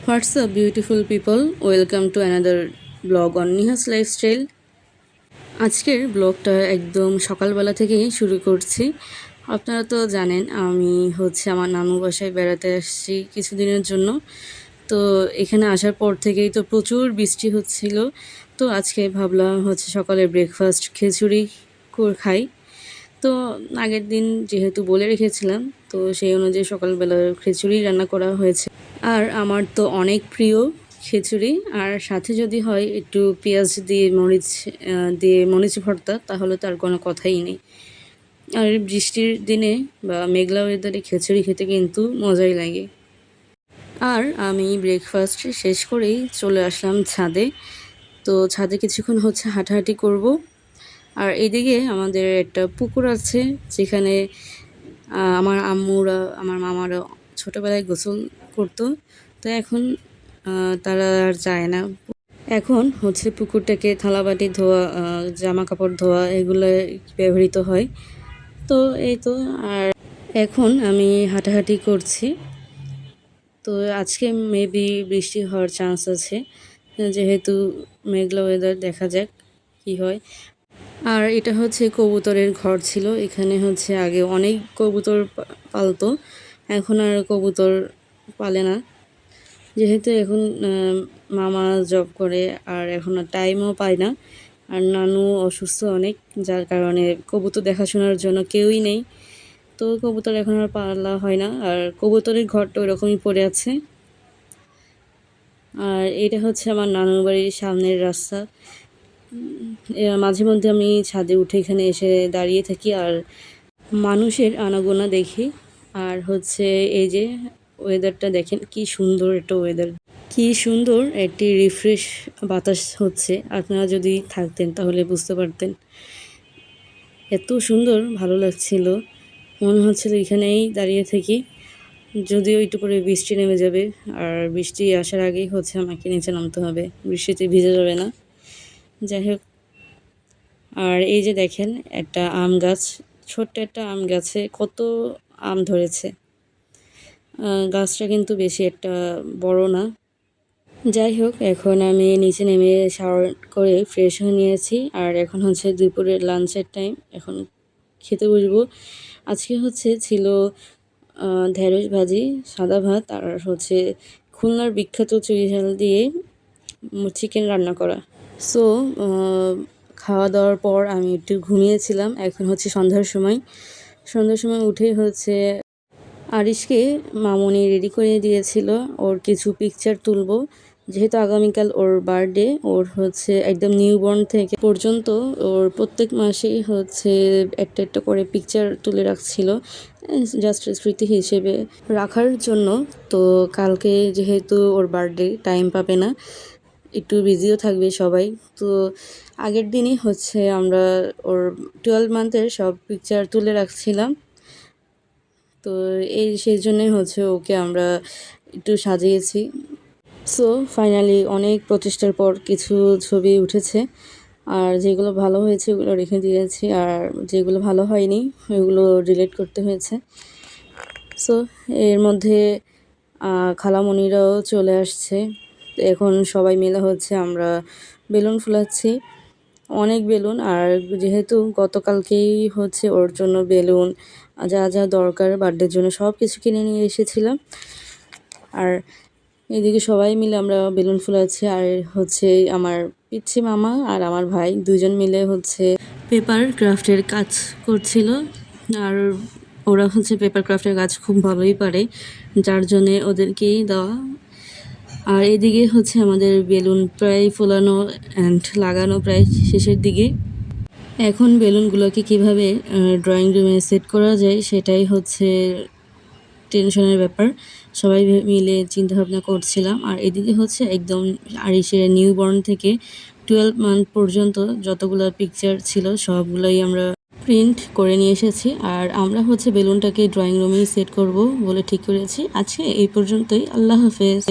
What's up, beautiful people? Welcome to another blog on Niha's Lifestyle. আজকের ব্লগটা একদম সকালবেলা থেকেই শুরু করছি। আপনারা তো জানেন আমি আমার নানু বাসায় বেড়াতে আসছি কিছুদিনের জন্য। তো এখানে আসার পর থেকেই তো প্রচুর বৃষ্টি হচ্ছিল। তো আজকে ভাবলাম সকালে ব্রেকফাস্ট খিচুড়ি খাই। তো আগের দিন যেহেতু বলে রেখেছিলাম, তো সেই অনুযায়ী সকালবেলা খিচুড়ি রান্না করা হয়েছে। আর আমার তো অনেক প্রিয় খিচুড়ি, আর সাথে যদি হয় একটু পেঁয়াজ দিয়ে মরিচ ভর্তা, তাহলে তো আর কোনো কথাই নেই। আর বৃষ্টির দিনে বা মেঘলা ওয়েদারে খিচুড়ি খেতে কিন্তু মজাই লাগে। আর আমি ব্রেকফাস্ট শেষ করেই চলে আসলাম ছাদে। তো ছাদে কিছুক্ষণ হাঁটাহাঁটি করব। আর এদিকে আমাদের একটা পুকুর আছে, যেখানে আমার আম্মুরা আমার মামারা ছোটোবেলায় গোসল করতো। তো এখন তারা আর যায় না। এখন পুকুরটাকে থালাবাটি ধোয়া, জামা কাপড় ধোয়া এগুলো ব্যবহৃত হয়। তো এই তো, আর এখন আমি হাঁটাহাঁটি করছি। তো আজকে মেবি বৃষ্টি হওয়ার চান্স আছে, যেহেতু মেঘলা ওয়েদার। দেখা যাক কি হয়। আর এটা কবুতরের ঘর ছিল। এখানে আগে অনেক কবুতর পালতো, এখন আর কবুতর পালে না, যেহেতু এখন মামা জব করে আর এখন আর টাইমও পায় না। আর নানু অসুস্থ অনেক, যার কারণে কবুতর দেখাশোনার জন্য কেউই নেই। তো কবুতর এখন আর পালা হয় না, আর কবুতরের ঘরটা ওইরকমই পড়ে আছে। আর এটা আমার নানুর বাড়ির সামনের রাস্তা। মাঝে মধ্যে আমি ছাদে উঠে এখানে এসে দাঁড়িয়ে থাকি আর মানুষের আনাগোনা দেখি। আর এই যে ওয়েদারটা দেখেন, কি সুন্দর একটা ওয়েদার, কি সুন্দর একটি রিফ্রেশ বাতাস হচ্ছে। আপনারা যদি থাকতেন তাহলে বুঝতে পারতেন, এত সুন্দর ভালো লাগছিল। মনে হচ্ছিল এখানেই দাঁড়িয়ে থাকি, যদিও একটু পরে বৃষ্টি নেমে যাবে। আর বৃষ্টি আসার আগেই আমাকে নিচে নামতে হবে, বৃষ্টিতে ভিজে যাবে না। যাই হোক, আর এই যে দেখেন একটা আম গাছ, ছোট্ট একটা আম গাছে কত আম ধরেছে। গাছটা কিন্তু বেশি একটা বড় না। যাই হোক, এখন আমি নিচে নেমে শাওয়ার করে ফ্রেশ হয়ে নিয়েছি। আর এখন দুপুরের লাঞ্চের টাইম, এখন খেতে বসবো। আজকে ছিল ঢেঁড়স ভাজি, সাদা ভাত, আর খুলনার বিখ্যাত চুই ঝাল দিয়ে চিকেন রান্না করা। সো খাওয়া দাওয়ার পর আমি একটু ঘুমিয়েছিলাম। এখন সন্ধ্যার সময় উঠেই আরিশকে মামনি রেডি করে দিয়েছিল, ওর কিছু পিকচার তুলবো, যেহেতু আগামীকাল ওর বার্থডে। ওর একদম নিউবর্ন থেকে পর্যন্ত ওর প্রত্যেক মাসেই একটা একটা করে পিকচার তুলে রাখছিল, জাস্ট স্মৃতি হিসেবে রাখার জন্য। তো কালকে যেহেতু ওর বার্থডে, টাইম পাবে না, একটু বিজিও থাকবে সবাই। তো আগের দিনই আমরা ওর 12 মান্থের সব পিকচার তুলে রাখছিলাম। তো সেই জন্যই ওকে আমরা একটু সাজিয়েছি। সো ফাইনালি অনেক প্রচেষ্টার পর কিছু ছবি উঠেছে, আর যেগুলো ভালো হয়েছে ওগুলো রেখে দিয়েছি, আর যেগুলো ভালো হয়নি ওগুলো ডিলিট করতে হয়েছে। সো এর মধ্যে খালামণিরাও চলে আসছে। এখন সবাই মিলে আমরা বেলুন ফুলাচ্ছি, অনেক বেলুন। আর যেহেতু গতকালকেই ওর জন্য বেলুন, যা যা দরকার বার্থডের জন্য সব কিছু কিনে নিয়ে এসেছিলাম। আর এদিকে সবাই মিলে আমরা বেলুন ফুলাচ্ছি। আর আমার পিচ্ছি মামা আর আমার ভাই দুজন মিলে পেপার ক্রাফটের কাজ করছিল। আর ওরা পেপার ক্রাফটের কাজ খুব ভালোই পারে, যার জন্যে ওদেরকেই দেওয়া। আর এদিকে আমাদের বেলুন প্রায় ফোলানো অ্যান্ড লাগানো প্রায় শেষের দিকে। এখন বেলুনগুলোকে কিভাবে ড্রয়িং রুমে সেট করা যায় সেটাই টেনশনের ব্যাপার। সবাই মিলে চিন্তাভাবনা করছিলাম। আর এদিকে একদম আরিশের নিউবর্ন থেকে 12 মান্থ পর্যন্ত যতগুলো পিকচার ছিল সবগুলোই আমরা প্রিন্ট করে নিয়ে এসেছি। আর আমরা বেলুনটাকে ড্রয়িং রুমেই সেট করব বলে ঠিক করেছি। আজকে এই পর্যন্তই। আল্লাহ হাফেজ।